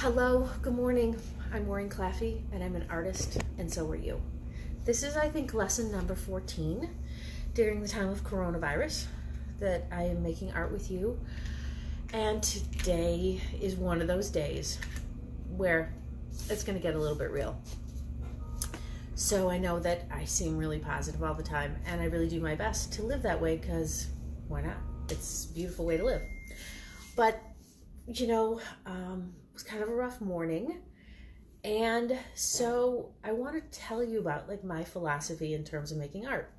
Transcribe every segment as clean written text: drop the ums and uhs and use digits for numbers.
Hello, good morning. I'm Maureen Claffy, and I'm an artist, and so are you. This is, I think, lesson number 14 during the time of coronavirus that I am making art with you. And today is one of those days where it's going to get a little bit real. So I know that I seem really positive all the time, and I really do my best to live that way because why not? It's a beautiful way to live. But, it was kind of a rough morning. And so I want to tell you about my philosophy in terms of making art.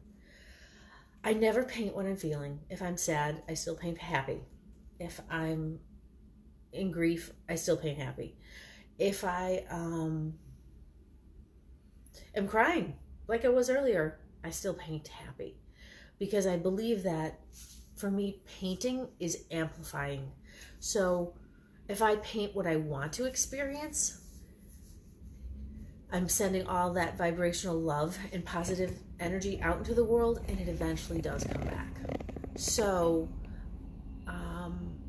I never paint what I'm feeling. If I'm sad, I still paint happy. If I'm in grief, I still paint happy. If I am crying, like I was earlier, I still paint happy. Because I believe that, for me, painting is amplifying. So if I paint what I want to experience, I'm sending all that vibrational love and positive energy out into the world, and it eventually does come back. So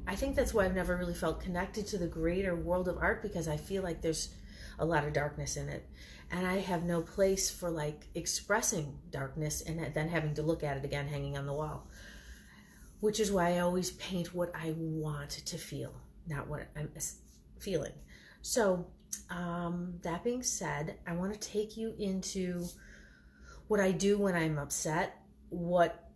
I think that's why I've never really felt connected to the greater world of art, because I feel like there's a lot of darkness in it. And I have no place for expressing darkness and then having to look at it again hanging on the wall. Which is why I always paint what I want to feel, not what I'm feeling. So that being said, I want to take you into what I do when I'm upset. What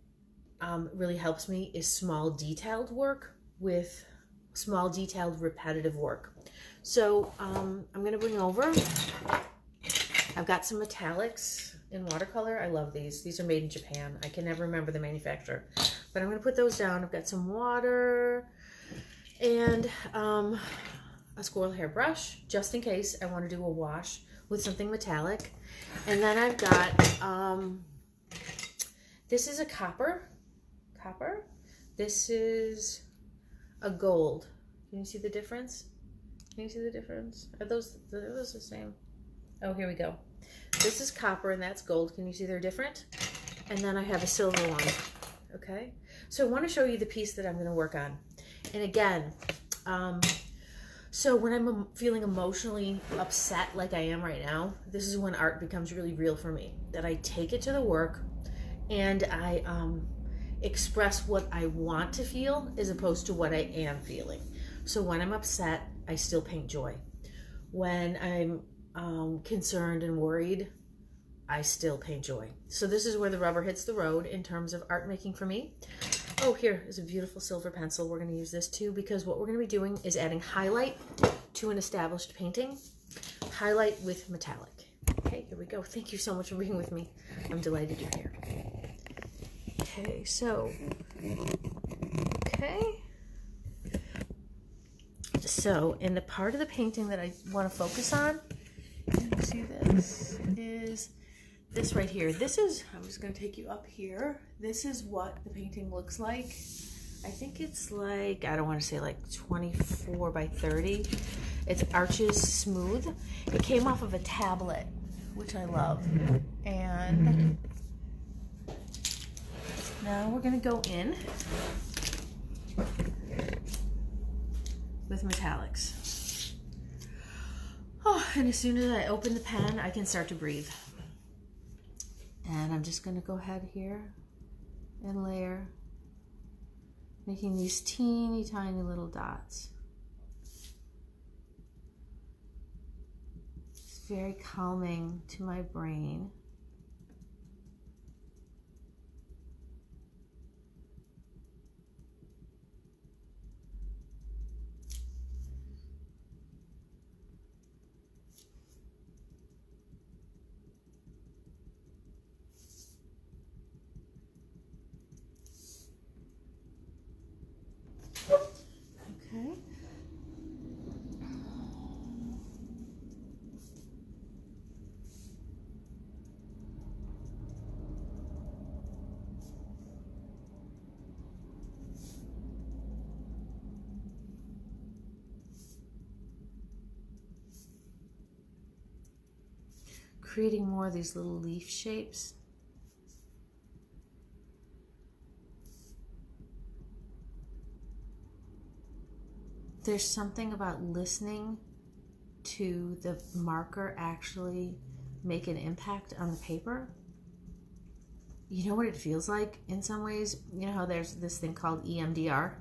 really helps me is small detailed work with small detailed repetitive work. So I'm going to bring over, I've got some metallics in watercolor. I love these. These are made in Japan. I can never remember the manufacturer, but I'm going to put those down. I've got some water and a squirrel hair brush, just in case I want to do a wash with something metallic. And then I've got, this is a copper. This is a gold. Can you see the difference? Can you see the difference? Are those the same? Oh, here we go. This is copper and that's gold. Can you see they're different? And then I have a silver one. Okay. So I want to show you the piece that I'm going to work on. And again, so when I'm feeling emotionally upset like I am right now, this is when art becomes really real for me. That I take it to the work and I express what I want to feel as opposed to what I am feeling. So when I'm upset, I still paint joy. When I'm concerned and worried, I still paint joy. So this is where the rubber hits the road in terms of art making for me. Oh, here is a beautiful silver pencil. We're going to use this too, because what we're going to be doing is adding highlight to an established painting. Highlight with metallic. Okay, here we go. Thank you so much for being with me. I'm delighted you're here. Okay, so, So in the part of the painting that I want to focus on, you see this, is this right here. This is, I'm just going to take you up here. This is what the painting looks like. I think it's I don't want to say 24 by 30. It's Arches Smooth. It came off of a tablet, which I love. And now we're going to go in with metallics. Oh, and as soon as I open the pen, I can start to breathe. And I'm just going to go ahead here and layer, making these teeny tiny little dots. It's very calming to my brain. Okay. Creating more of these little leaf shapes. There's something about listening to the marker actually make an impact on the paper. You know what it feels like in some ways? You know how there's this thing called EMDR,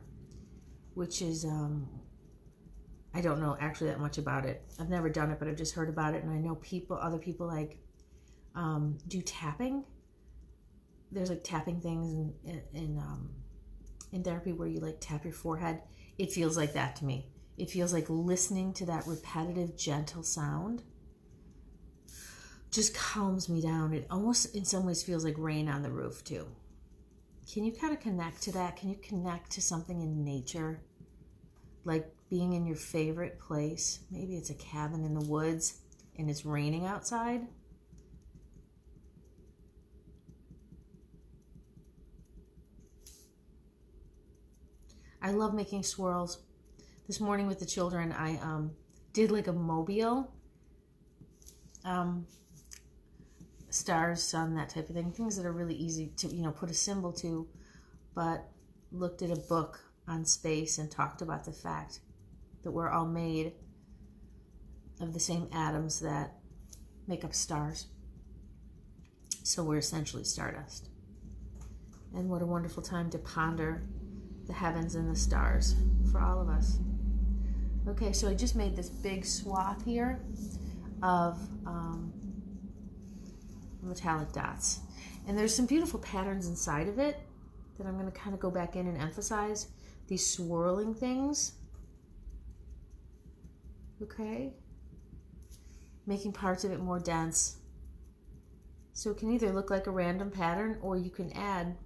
which is, I don't know actually that much about it. I've never done it, but I've just heard about it. And I know other people like do tapping. There's like tapping things in therapy where you like tap your forehead. It feels like that to me. It feels like listening to that repetitive, gentle sound just calms me down. It almost in some ways feels like rain on the roof too. Can you kind of connect to that? Can you connect to something in nature? Like being in your favorite place. Maybe it's a cabin in the woods and it's raining outside. I love making swirls. This morning with the children, I did like a mobile. Stars, sun, that type of thing. Things that are really easy to, put a symbol to, but looked at a book on space and talked about the fact that we're all made of the same atoms that make up stars. So we're essentially stardust. And what a wonderful time to ponder the heavens and the stars for all of us. Okay, so I just made this big swath here of metallic dots. And there's some beautiful patterns inside of it that I'm going to kind of go back in and emphasize. These swirling things. Okay? Making parts of it more dense. So it can either look like a random pattern or you can add,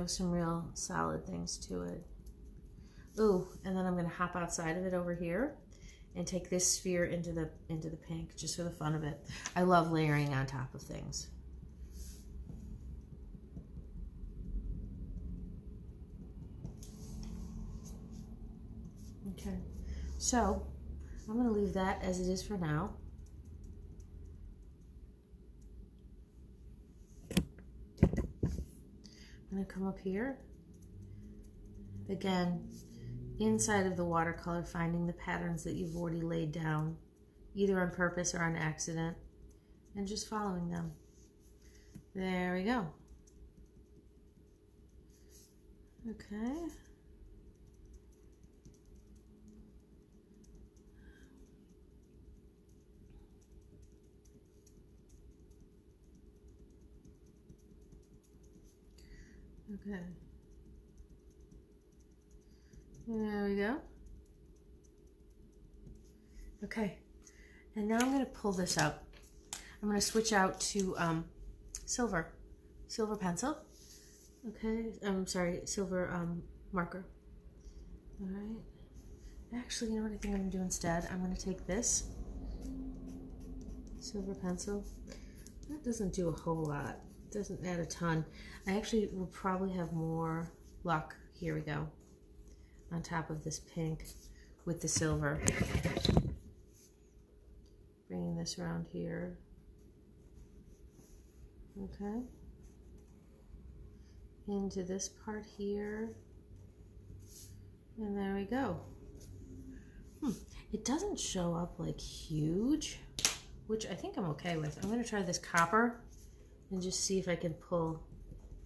some real solid things to it. Ooh, and then I'm going to hop outside of it over here and take this sphere into the pink just for the fun of it. I love layering on top of things. Okay, so I'm going to leave that as it is for now. I'm going to come up here. Again, inside of the watercolor, finding the patterns that you've already laid down, either on purpose or on accident, and just following them. There we go. Okay. Okay. There we go. Okay, and now I'm going to pull this up. I'm going to switch out to silver pencil. Okay, I'm sorry, silver marker. All right. Actually, you know what I think I'm going to do instead? I'm going to take this silver pencil. That doesn't do a whole lot. It doesn't add a ton. I actually will probably have more luck. Here we go. On top of this pink with the silver. Bringing this around here. Okay. Into this part here. And there we go. It doesn't show up like huge, which I think I'm okay with. I'm going to try this copper and just see if I can pull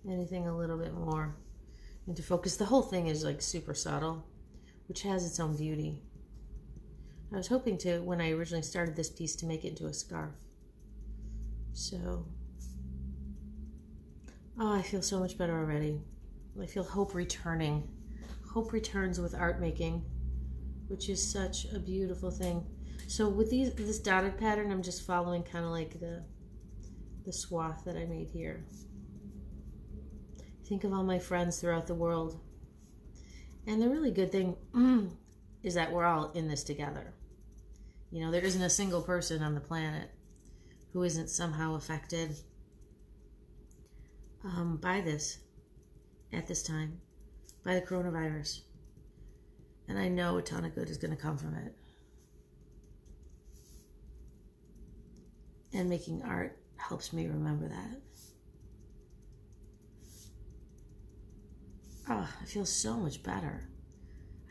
anything a little bit more into focus. The whole thing is like super subtle, which has its own beauty. I was hoping to, when I originally started this piece, to make it into a scarf. So, oh, I feel so much better already. I feel hope returning. Hope returns with art making, which is such a beautiful thing. So with this dotted pattern, I'm just following kind of like the swath that I made here. Think of all my friends throughout the world. And the really good thing is that we're all in this together. There isn't a single person on the planet who isn't somehow affected by this at this time, by the coronavirus. And I know a ton of good is going to come from it. And making art helps me remember that. Oh, I feel so much better.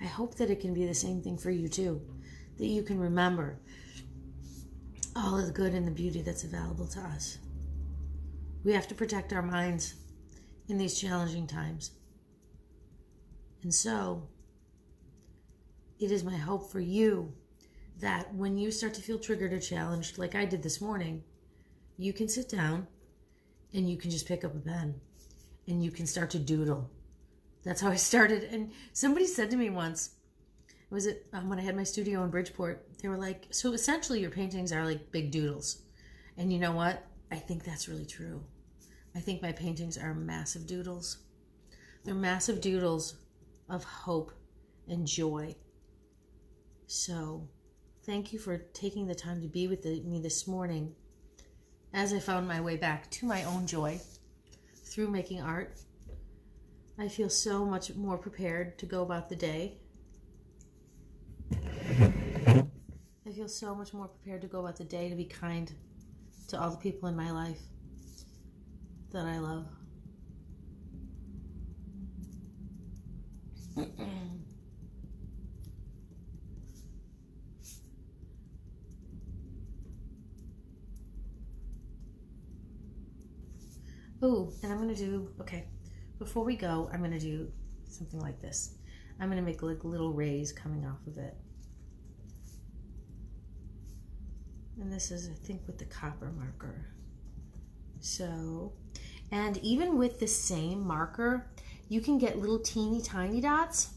I hope that it can be the same thing for you too. that you can remember all of the good and the beauty that's available to us. We have to protect our minds in these challenging times. And so, it is my hope for you that when you start to feel triggered or challenged, like I did this morning, you can sit down and you can just pick up a pen and you can start to doodle. That's how I started. And somebody said to me once, was it when I had my studio in Bridgeport, they were like, so essentially your paintings are like big doodles. And you know what? I think that's really true. I think my paintings are massive doodles. They're massive doodles of hope and joy. So thank you for taking the time to be with me this morning as I found my way back to my own joy through making art. I feel so much more prepared to go about the day. I feel so much more prepared to go about the day, to be kind to all the people in my life that I love. Oh, and I'm going to do, okay, before we go, I'm going to do something like this. I'm going to make like little rays coming off of it. And this is, I think, with the copper marker. So, and even with the same marker, you can get little teeny tiny dots,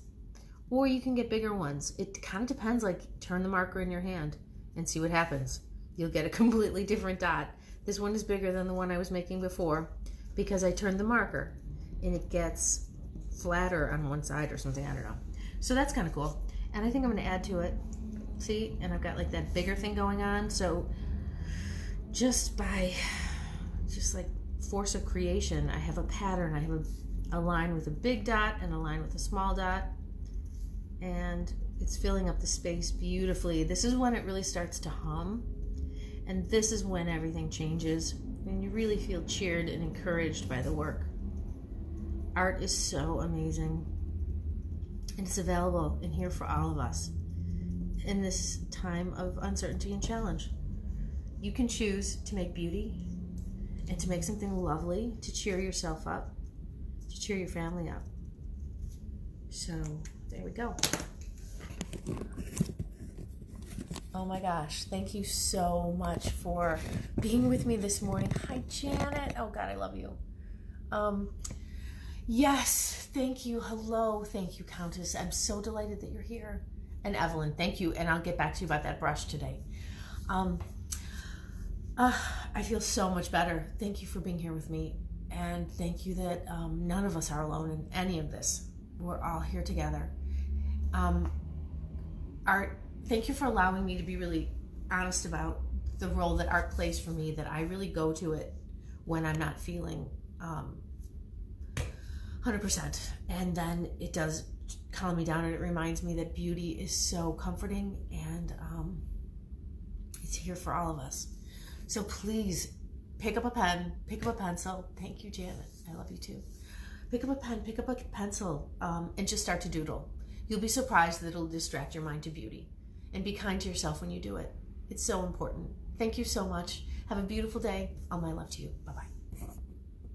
or you can get bigger ones. It kind of depends, like turn the marker in your hand and see what happens. You'll get a completely different dot. This one is bigger than the one I was making before because I turned the marker and it gets flatter on one side or something, I don't know. So that's kind of cool. And I think I'm gonna add to it. See, and I've got like that bigger thing going on. So just by like force of creation, I have a pattern. I have a line with a big dot and a line with a small dot, and it's filling up the space beautifully. This is when it really starts to hum, and this is when everything changes and you really feel cheered and encouraged by the work. Art is so amazing, and it's available in here for all of us in this time of uncertainty and challenge. You can choose to make beauty and to make something lovely, to cheer yourself up, to cheer your family up. So there we go. Oh my gosh, thank you so much for being with me this morning. Hi, Janet. Oh God, I love you. Yes, thank you. Hello, thank you, Countess. I'm so delighted that you're here. And Evelyn, thank you. And I'll get back to you about that brush today. I feel so much better. Thank you for being here with me. And thank you that none of us are alone in any of this. We're all here together. Art, thank you for allowing me to be really honest about the role that art plays for me, that I really go to it when I'm not feeling 100%. And then it does calm me down, and it reminds me that beauty is so comforting, and it's here for all of us. So please pick up a pen, pick up a pencil. Thank you, Janet. I love you too. Pick up a pen, pick up a pencil, and just start to doodle. You'll be surprised that it'll distract your mind to beauty. And be kind to yourself when you do it. It's so important. Thank you so much. Have a beautiful day. All my love to you. Bye-bye.